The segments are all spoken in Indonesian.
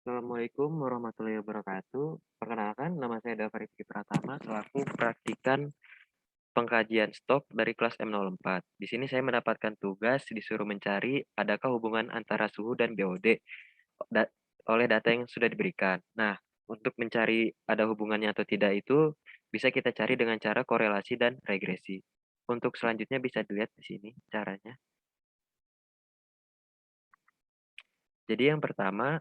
Assalamualaikum warahmatullahi wabarakatuh. Perkenalkan, nama saya Dava Rizky Pratama selaku praktikan pengkajian stok dari kelas M04. Di sini saya mendapatkan tugas disuruh mencari adakah hubungan antara suhu dan BOD da- oleh data yang sudah diberikan. Nah, untuk mencari ada hubungannya atau tidak itu bisa kita cari dengan cara korelasi dan regresi. Untuk selanjutnya bisa dilihat di sini caranya. Jadi yang pertama,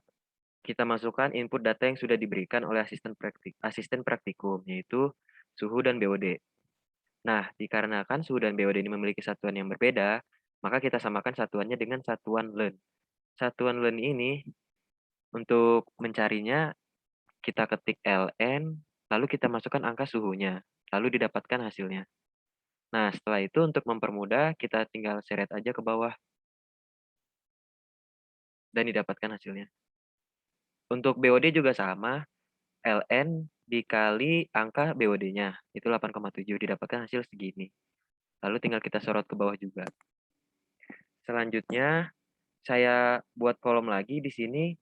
kita masukkan input data yang sudah diberikan oleh asisten praktikum, yaitu suhu dan BOD. Nah, dikarenakan suhu dan BOD ini memiliki satuan yang berbeda, maka kita samakan satuannya dengan satuan Learn. Satuan Learn ini, untuk mencarinya, kita ketik ln, lalu kita masukkan angka suhunya, lalu didapatkan hasilnya. Nah, setelah itu untuk mempermudah, kita tinggal seret aja ke bawah, dan didapatkan hasilnya. Untuk BOD juga sama, ln dikali angka BOD-nya, itu 8,7, didapatkan hasil segini. Lalu tinggal kita sorot ke bawah juga. Selanjutnya, saya buat kolom lagi di sini,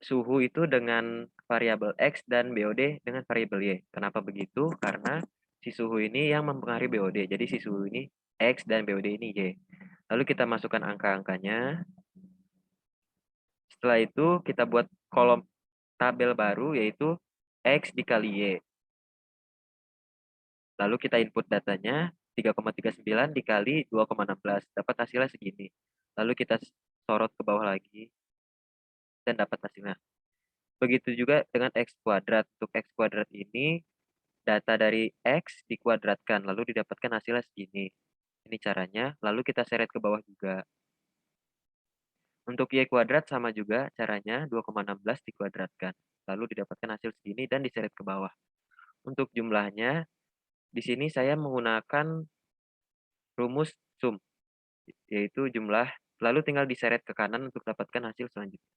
suhu itu dengan variabel X dan BOD dengan variabel Y. Kenapa begitu? Karena si suhu ini yang mempengaruhi BOD. Jadi si suhu ini X dan BOD ini Y. Lalu kita masukkan angka-angkanya. Setelah itu kita buat kolom tabel baru yaitu X dikali Y. Lalu kita input datanya 3,39 dikali 2,16. Dapat hasilnya segini. Lalu kita sorot ke bawah lagi dan dapat hasilnya. Begitu juga dengan X kuadrat. Untuk X kuadrat ini data dari X dikuadratkan lalu didapatkan hasilnya segini. Ini caranya. Lalu kita seret ke bawah juga. Untuk Y kuadrat sama juga caranya 2,16 dikuadratkan. Lalu didapatkan hasil segini dan diseret ke bawah. Untuk jumlahnya, di sini saya menggunakan rumus sum, yaitu jumlah, lalu tinggal diseret ke kanan untuk dapatkan hasil selanjutnya.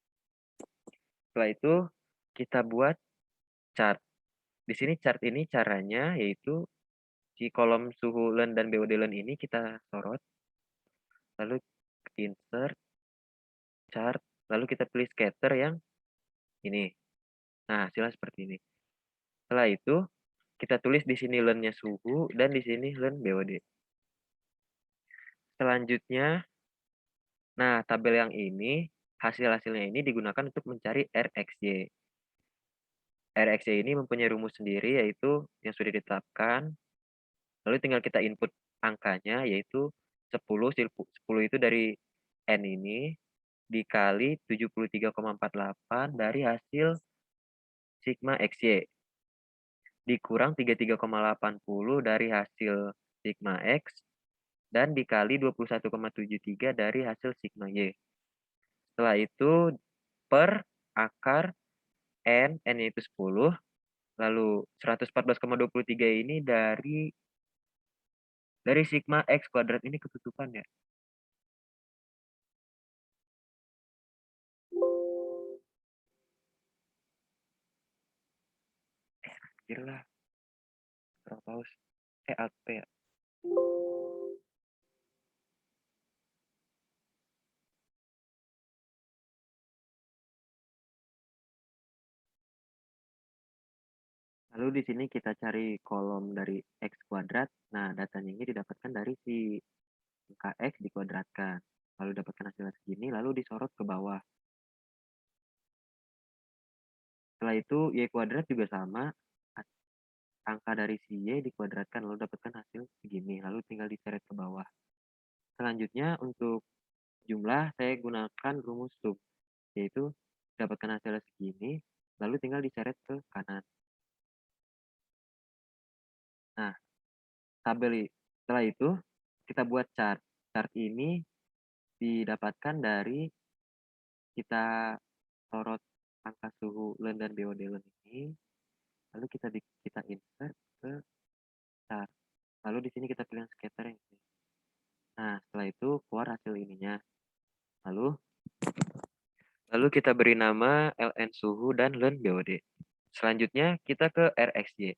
Setelah itu, kita buat chart. Di sini chart ini caranya yaitu di kolom suhu LEN dan BOD LEN ini kita sorot, lalu insert, chart, lalu kita pilih scatter yang ini. Nah, hasilnya seperti ini. Setelah itu, kita tulis di sini LEN-nya suhu dan di sini LEN BOD. Selanjutnya, nah tabel yang ini, hasil-hasilnya ini digunakan untuk mencari RxY. RxY ini mempunyai rumus sendiri yaitu yang sudah ditetapkan. Lalu tinggal kita input angkanya yaitu 10, 10 itu dari N ini dikali 73,48 dari hasil sigma XY dikurang 33,80 dari hasil sigma X dan dikali 21,73 dari hasil sigma Y. Setelah itu per akar N-nya itu 10, lalu 114,23 ini dari sigma X kuadrat ini ketutupan ya. Anjir lah, terpaus. Alt P ya. Lalu di sini kita cari kolom dari X kuadrat. Nah, datanya ini didapatkan dari si angka X dikuadratkan. Lalu dapatkan hasilnya segini, lalu disorot ke bawah. Setelah itu, Y kuadrat juga sama. Angka dari si Y dikuadratkan, lalu dapatkan hasil segini. Lalu tinggal diseret ke bawah. Selanjutnya, untuk jumlah, saya gunakan rumus sum. Yaitu, dapatkan hasilnya segini, lalu tinggal diseret ke kanan. Nah, setelah itu, kita buat chart. Chart ini didapatkan dari kita sorot angka suhu LEN dan BOD LEN ini, lalu kita insert ke chart. Lalu di sini kita pilih scatter yang ini. Nah, setelah itu keluar hasil ininya. Lalu kita beri nama LN suhu dan LEN BOD. Selanjutnya kita ke RxY.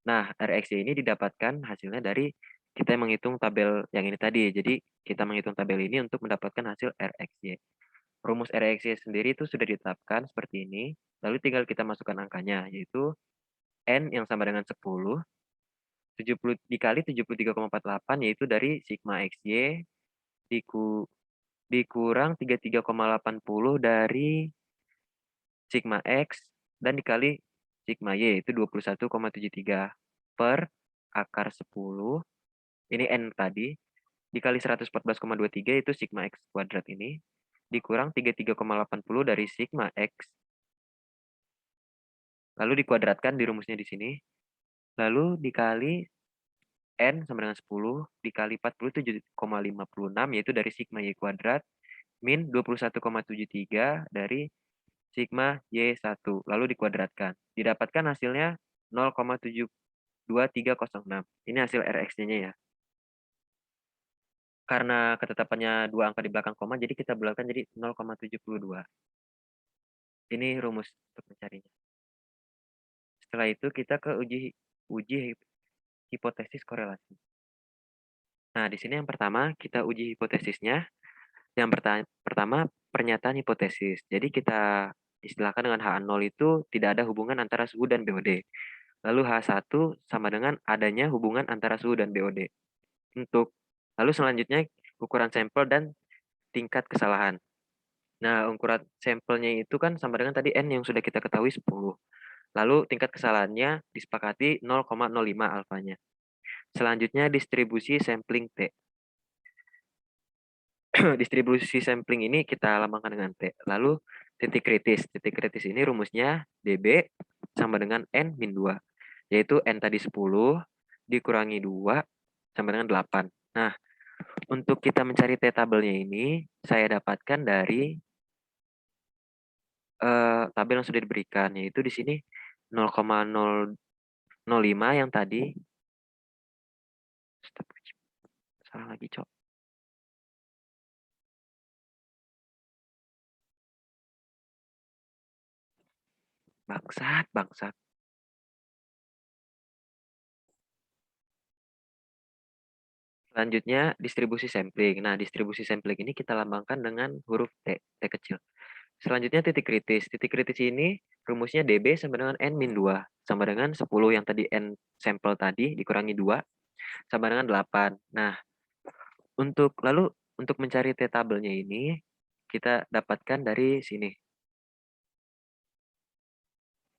Nah, RxY ini didapatkan hasilnya dari kita menghitung tabel yang ini tadi. Jadi kita menghitung tabel ini untuk mendapatkan hasil RxY. rumus RX-nya sendiri itu sudah ditetapkan seperti ini, lalu tinggal kita masukkan angkanya, yaitu N yang sama dengan 10, 70 dikali 73,48 yaitu dari sigma XY dikurang 33,80 dari sigma X dan dikali sigma Y yaitu 21,73 per akar 10, ini N tadi, dikali 114,23 itu sigma X kuadrat ini, dikurang 33,80 dari sigma X, lalu dikuadratkan di rumusnya di sini, lalu dikali N sama dengan 10, dikali 47,56 yaitu dari sigma Y kuadrat, min 21,73 dari sigma Y1, lalu dikuadratkan. Didapatkan hasilnya 0,72306. Ini hasil RX-nya ya. Karena ketetapannya dua angka di belakang koma, jadi kita bulatkan jadi 0,72. Ini rumus untuk mencarinya. Setelah itu kita ke uji hipotesis korelasi. Nah, di sini yang pertama kita uji hipotesisnya. Yang pertama, pernyataan hipotesis. Jadi kita istilahkan dengan H0 itu tidak ada hubungan antara suhu dan BOD. Lalu H1 sama dengan adanya hubungan antara suhu dan BOD. Lalu selanjutnya ukuran sampel dan tingkat kesalahan. Nah, ukuran sampelnya itu kan sama dengan tadi N yang sudah kita ketahui 10. Lalu tingkat kesalahannya disepakati 0,05 alfanya. Selanjutnya distribusi sampling T. Distribusi sampling ini kita lambangkan dengan T. Lalu titik kritis. Titik kritis ini rumusnya dB sama dengan N-2. Yaitu N tadi 10 dikurangi 2 sama dengan 8. Nah, untuk kita mencari T tabelnya ini, saya dapatkan dari tabel yang sudah diberikan. Yaitu di sini 0,005 yang tadi. Salah lagi, Cok. Bangsat. Selanjutnya, distribusi sampling. Nah, distribusi sampling ini kita lambangkan dengan huruf T, T kecil. Selanjutnya, titik kritis. Titik kritis ini rumusnya dB sama dengan N-2. Sama dengan 10 yang tadi N sampel tadi, dikurangi 2, sama dengan 8. Nah, lalu untuk mencari T tabelnya ini, kita dapatkan dari sini.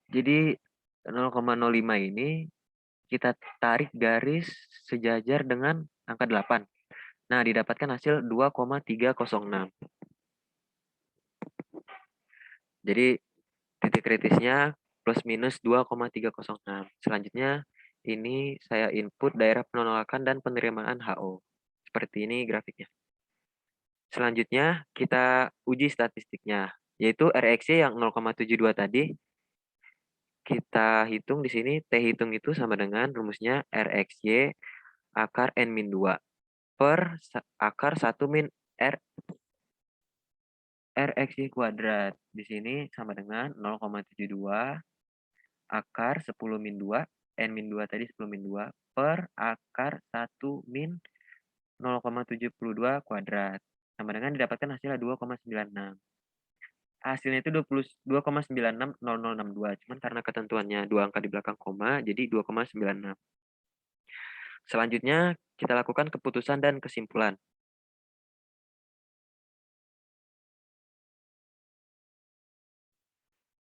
Jadi, 0,05 ini kita tarik garis sejajar dengan angka 8. Nah, didapatkan hasil 2,306. Jadi, titik kritisnya plus minus 2,306. Selanjutnya, ini saya input daerah penolakan dan penerimaan HO. Seperti ini grafiknya. Selanjutnya, kita uji statistiknya, yaitu RX yang 0,72 tadi. Kita hitung di sini, T hitung itu sama dengan rumusnya RXY akar N-2 per akar 1 min RXY kuadrat. Di sini sama dengan 0,72 akar 10 min 2, N-2 tadi 10 min 2, per akar 1 min 0,72 kuadrat. Sama dengan didapatkan hasilnya 2,96. Hasilnya itu 2,960062. Cuman karena ketentuannya dua angka di belakang koma, jadi 2,96. Selanjutnya, kita lakukan keputusan dan kesimpulan.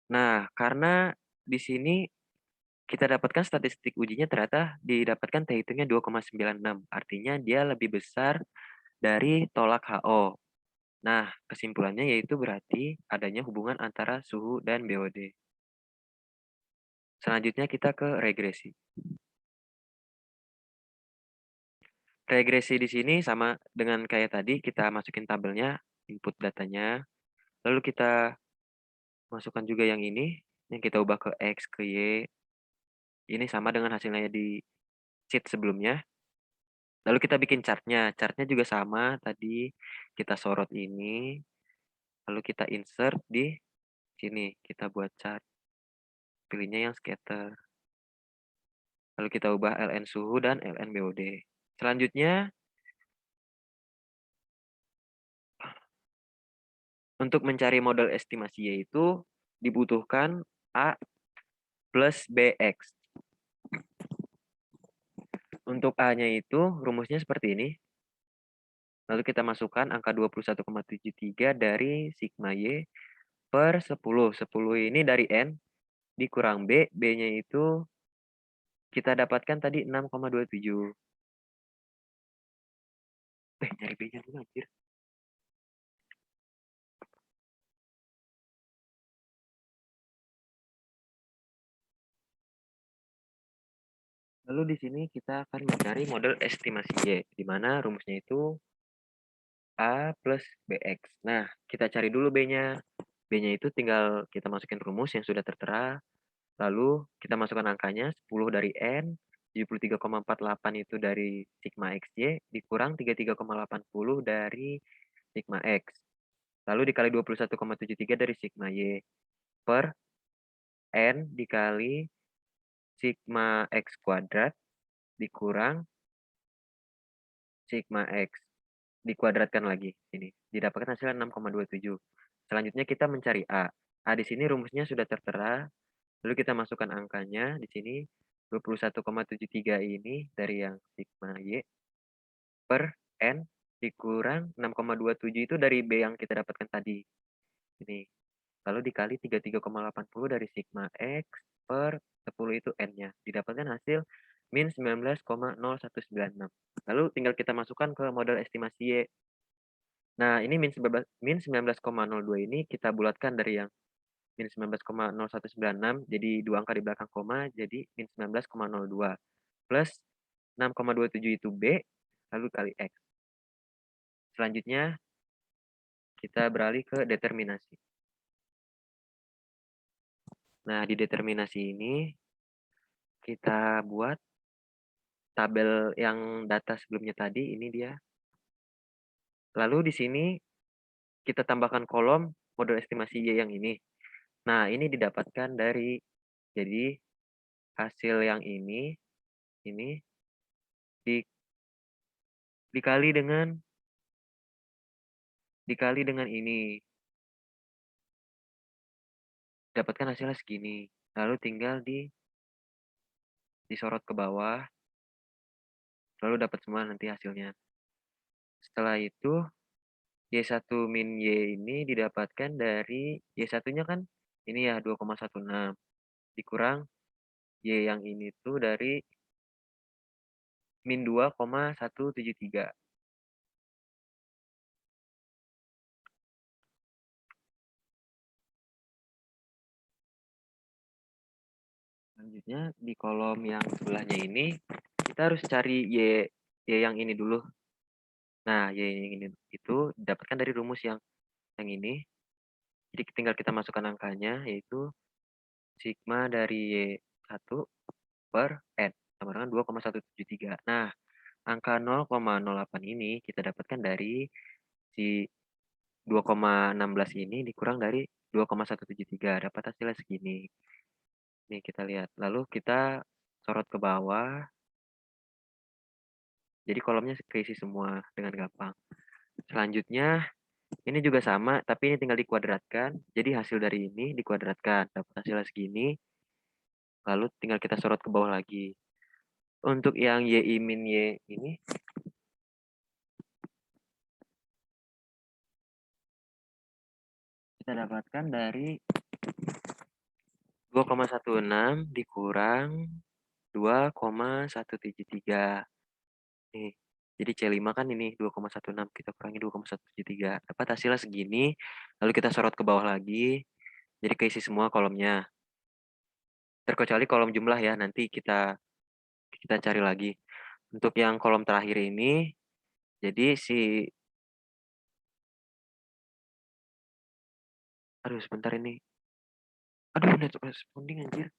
Nah, karena di sini kita dapatkan statistik ujinya ternyata didapatkan T hitungnya 2,96. Artinya dia lebih besar dari tolak HO. Nah, kesimpulannya yaitu berarti adanya hubungan antara suhu dan BOD. Selanjutnya kita ke regresi. Regresi di sini sama dengan kayak tadi, kita masukin tabelnya, input datanya, lalu kita masukkan juga yang ini, yang kita ubah ke X, ke Y. Ini sama dengan hasilnya di sheet sebelumnya. Lalu kita bikin chartnya. Chartnya juga sama, tadi kita sorot ini, lalu kita insert di sini. Kita buat chart. Pilihnya yang scatter. Lalu kita ubah LN suhu dan LN BOD. Selanjutnya, Untuk mencari model estimasi Y itu dibutuhkan A plus BX. Untuk A-nya itu rumusnya seperti ini. Lalu kita masukkan angka 21,73 dari sigma Y per 10. 10 ini dari N dikurang B. B-nya itu kita dapatkan tadi 6,27. Nyari B-nya dulu anjir. Lalu di sini kita akan mencari model estimasi Y, di mana rumusnya itu A plus BX. Nah, kita cari dulu B-nya. B-nya itu tinggal kita masukin rumus yang sudah tertera, lalu kita masukkan angkanya, 10 dari N, 73,48 itu dari sigma XY, dikurang 33,80 dari sigma X. Lalu dikali 21,73 dari sigma Y, per N dikali sigma X kuadrat, dikurang sigma X. Dikuadratkan lagi ini. Didapatkan hasilnya 6,27. Selanjutnya kita mencari A. A di sini rumusnya sudah tertera. Lalu kita masukkan angkanya di sini 21,73 ini dari yang sigma Y per N dikurang 6,27 itu dari B yang kita dapatkan tadi. Ini. Lalu dikali 33,80 dari sigma X per 10 itu N-nya. Didapatkan hasil min 19,0196. Lalu tinggal kita masukkan ke model estimasi Y. Nah, ini min 19,02 ini kita bulatkan dari yang min 19,0196 jadi 2 angka di belakang koma jadi min 19,02 plus 6,27 itu B lalu kali X. Selanjutnya kita beralih ke determinasi. Nah, di determinasi ini kita buat tabel yang data sebelumnya tadi, ini dia. Lalu di sini kita tambahkan kolom model estimasi Y yang ini. Nah, ini didapatkan dari, jadi hasil yang ini di, dikali dengan ini. Dapatkan hasilnya segini. Lalu tinggal disorot ke bawah. Lalu dapat semua nanti hasilnya. Setelah itu, Y1 min Y ini didapatkan dari Y1-nya kan ini ya 2,16. Dikurang Y yang ini tuh dari min 2,173. Selanjutnya di kolom yang sebelahnya ini kita harus cari Y yang ini dulu. Nah, Y yang ini itu didapatkan dari rumus yang ini. Jadi tinggal kita masukkan angkanya yaitu sigma dari Y1 per N sama dengan 2,173. Nah, angka 0,08 ini kita dapatkan dari si 2,16 ini dikurang dari 2,173. Dapat hasilnya segini. Nih kita lihat. Lalu kita sorot ke bawah. Jadi kolomnya keisi semua dengan gampang. Selanjutnya ini juga sama, tapi ini tinggal dikuadratkan. Jadi hasil dari ini dikuadratkan. Dapat hasilnya segini. Lalu tinggal kita sorot ke bawah lagi. Untuk yang Y min Y ini, kita dapatkan dari 2,16 dikurang 2,173. Nih, jadi C5 kan ini 2,16, kita kurangi 2,173. Dapat hasilnya segini, lalu kita sorot ke bawah lagi, jadi keisi semua kolomnya. Terkecuali kolom jumlah ya, nanti kita cari lagi. Untuk yang kolom terakhir ini, jadi aduh sebentar ini. Aduh, net responding anjir.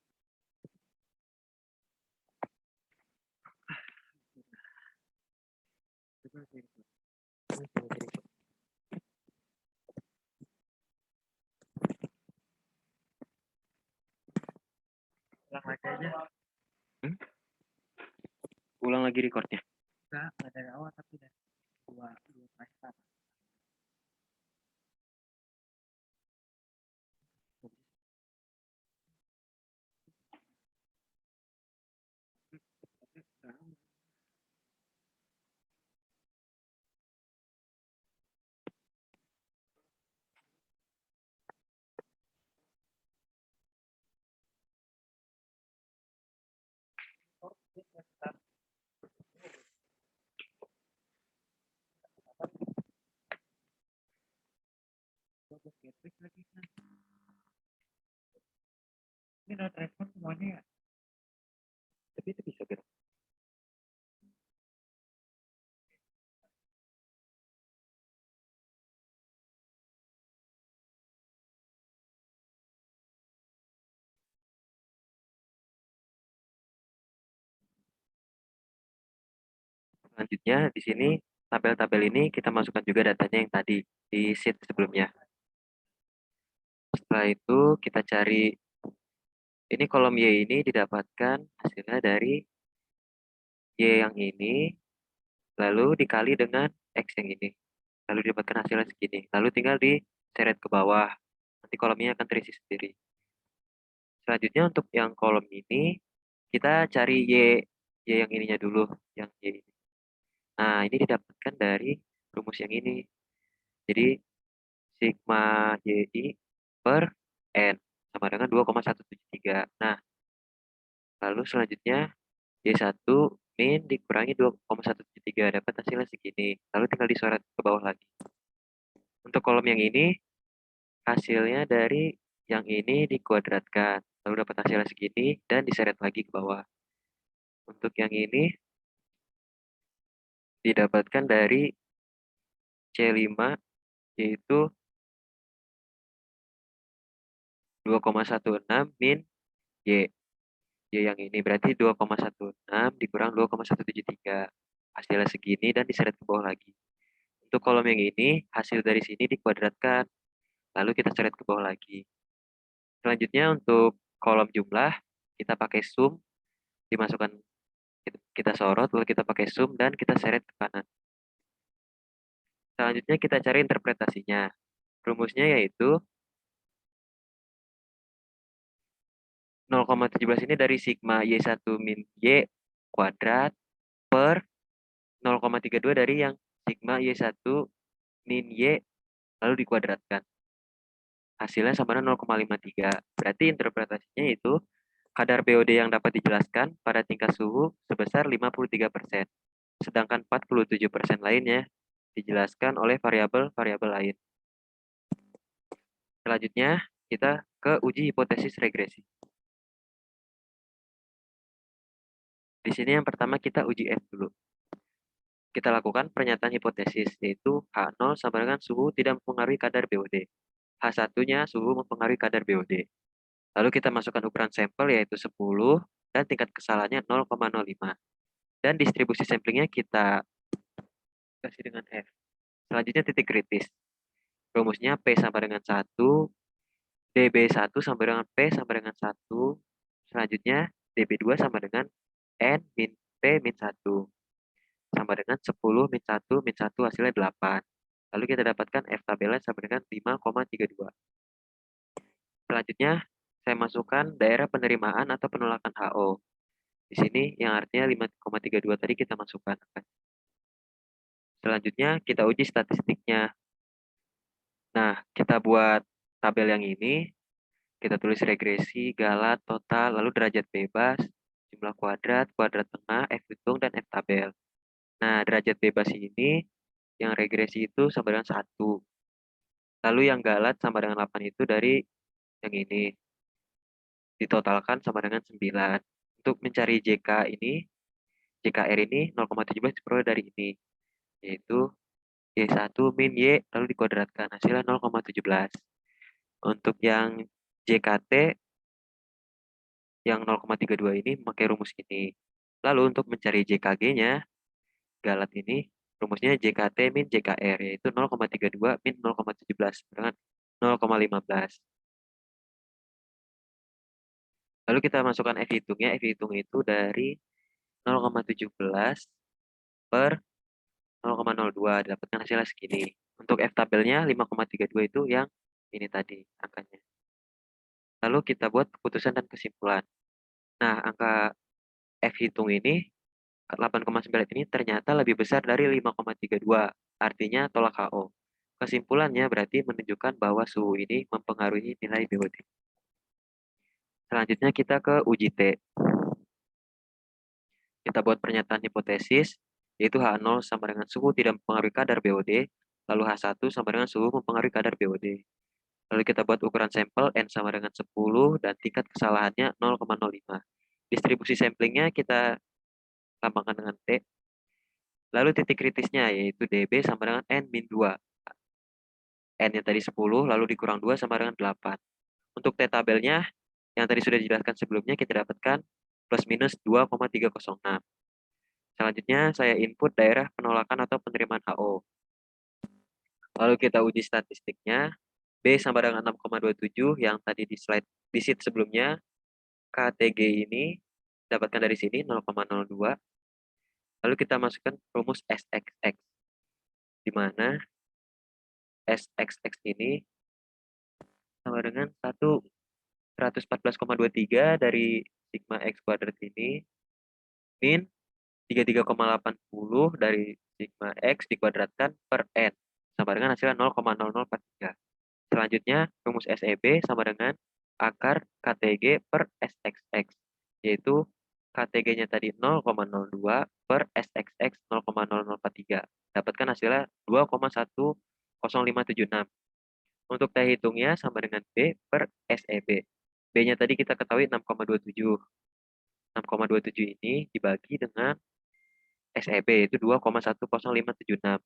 Ulang lagi aja. Ulang lagi recordnya. Enggak dari awal tapi dari dua Ini not respon semuanya ya? Tapi itu bisa gerak. Selanjutnya di sini tabel-tabel ini kita masukkan juga datanya yang tadi di sheet sebelumnya. Setelah itu kita cari, ini kolom Y ini didapatkan hasilnya dari Y yang ini, lalu dikali dengan X yang ini. Lalu didapatkan hasilnya segini. Lalu tinggal diseret ke bawah. Nanti kolomnya akan terisi sendiri. Selanjutnya untuk yang kolom ini, kita cari Y yang ininya dulu. Yang Y ini. Nah, ini didapatkan dari rumus yang ini. Jadi, sigma YI per N sama dengan 2,173. Nah, lalu selanjutnya Y1 min dikurangi 2,173. Dapat hasilnya segini. Lalu tinggal disorot ke bawah lagi. Untuk kolom yang ini, hasilnya dari yang ini dikuadratkan. Lalu dapat hasilnya segini dan diseret lagi ke bawah. Untuk yang ini didapatkan dari C5 yaitu 2,16 min Y. Y yang ini berarti 2,16 dikurang 2,173. Hasilnya segini dan diseret ke bawah lagi. Untuk kolom yang ini, hasil dari sini dikuadratkan. Lalu kita seret ke bawah lagi. Selanjutnya untuk kolom jumlah, kita pakai sum, dimasukkan, kita sorot, lalu kita pakai sum, dan kita seret ke kanan. Selanjutnya kita cari interpretasinya. Rumusnya yaitu 0,17 ini dari sigma Y1 min Y kuadrat per 0,32 dari yang sigma Y1 min Y lalu dikuadratkan. Hasilnya sama dengan 0,53. Berarti interpretasinya itu kadar BOD yang dapat dijelaskan pada tingkat suhu sebesar 53%. Sedangkan 47% lainnya dijelaskan oleh variabel-variabel lain. Selanjutnya, kita ke uji hipotesis regresi. Di sini yang pertama kita uji F dulu. Kita lakukan pernyataan hipotesis, yaitu H0 sama dengan suhu tidak mempengaruhi kadar BOD. H1-nya suhu mempengaruhi kadar BOD. Lalu kita masukkan ukuran sampel, yaitu 10, dan tingkat kesalahannya 0,05. Dan distribusi samplingnya kita kasih dengan F. Selanjutnya titik kritis. Rumusnya P sama dengan 1, dB1 sama dengan P sama dengan 1. Selanjutnya dB2 sama dengan N min P min 1. Sama dengan 10 min 1 min 1 hasilnya 8. Lalu kita dapatkan F tabelnya sama dengan 5,32. Selanjutnya saya masukkan daerah penerimaan atau penolakan HO. Di sini yang artinya 5,32 tadi kita masukkan. Selanjutnya kita uji statistiknya. Nah, kita buat tabel yang ini. Kita tulis regresi, galat, total, lalu derajat bebas, jumlah kuadrat, kuadrat tengah, F hitung, dan F tabel. Nah, derajat bebas ini, yang regresi itu sama dengan 1. Lalu yang galat sama dengan 8 itu dari yang ini. Ditotalkan sama dengan 9. Untuk mencari JKR ini 0,17 diperoleh dari ini. Yaitu Y1 min Y, lalu dikuadratkan. Hasilnya 0,17. Untuk yang JKT, yang 0,32 ini memakai rumus ini. Lalu untuk mencari JKG-nya, galat ini rumusnya JKT min JKR, yaitu 0,32 min 0,17 dengan 0,15. Lalu kita masukkan F hitungnya. F hitung itu dari 0,17 per 0,02. Dapatkan hasilnya segini. Untuk F tabelnya 5,32 itu yang ini tadi angkanya. Lalu kita buat keputusan dan kesimpulan. Nah, angka F hitung ini 8,9 ini ternyata lebih besar dari 5,32. Artinya tolak HO. Kesimpulannya berarti menunjukkan bahwa suhu ini mempengaruhi nilai BOD. Selanjutnya kita ke uji T. Kita buat pernyataan hipotesis, yaitu H0 sama dengan suhu tidak mempengaruhi kadar BOD. lalu H1 sama dengan suhu mempengaruhi kadar BOD. Lalu kita buat ukuran sampel N sama dengan 10 dan tingkat kesalahannya 0,05. Distribusi samplingnya kita lambangkan dengan T. Lalu titik kritisnya yaitu dB sama dengan N-2. N-nya tadi 10, lalu dikurang 2 sama dengan 8. Untuk T tabelnya, yang tadi sudah dijelaskan sebelumnya, kita dapatkan plus minus 2,306. Selanjutnya, saya input daerah penolakan atau penerimaan HO. Lalu kita uji statistiknya. B sama dengan 6,27 yang tadi di slide di sheet sebelumnya. KTG ini dapatkan dari sini 0,02. Lalu kita masukkan rumus SXX, di mana SXX ini sama dengan 114,23 dari sigma X kuadrat ini, min 33,80 dari sigma X dikuadratkan per N, sama dengan hasilnya 0,0043. Selanjutnya, rumus SEB sama dengan akar KTG per SXX, yaitu KTG-nya tadi 0,02 per SXX 0,0043. Dapatkan hasilnya 2,10576. Untuk T hitungnya sama dengan B per SEB. B-nya tadi kita ketahui 6,27. 6,27 ini dibagi dengan SEB, yaitu 2,10576.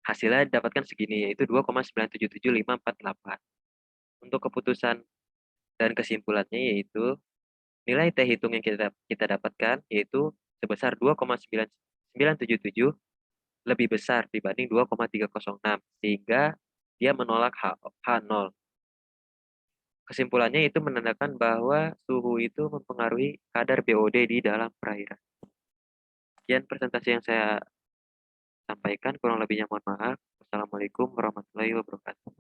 Hasilnya didapatkan segini, yaitu 2,9777548. Untuk keputusan dan kesimpulannya yaitu nilai T hitung yang kita dapatkan yaitu sebesar 2,977 lebih besar dibanding 2,306 sehingga dia menolak H0. Kesimpulannya itu menandakan bahwa suhu itu mempengaruhi kadar BOD di dalam perairan. Sekian presentasi yang saya sampaikan, kurang lebihnya mohon maaf. Wassalamualaikum warahmatullahi wabarakatuh.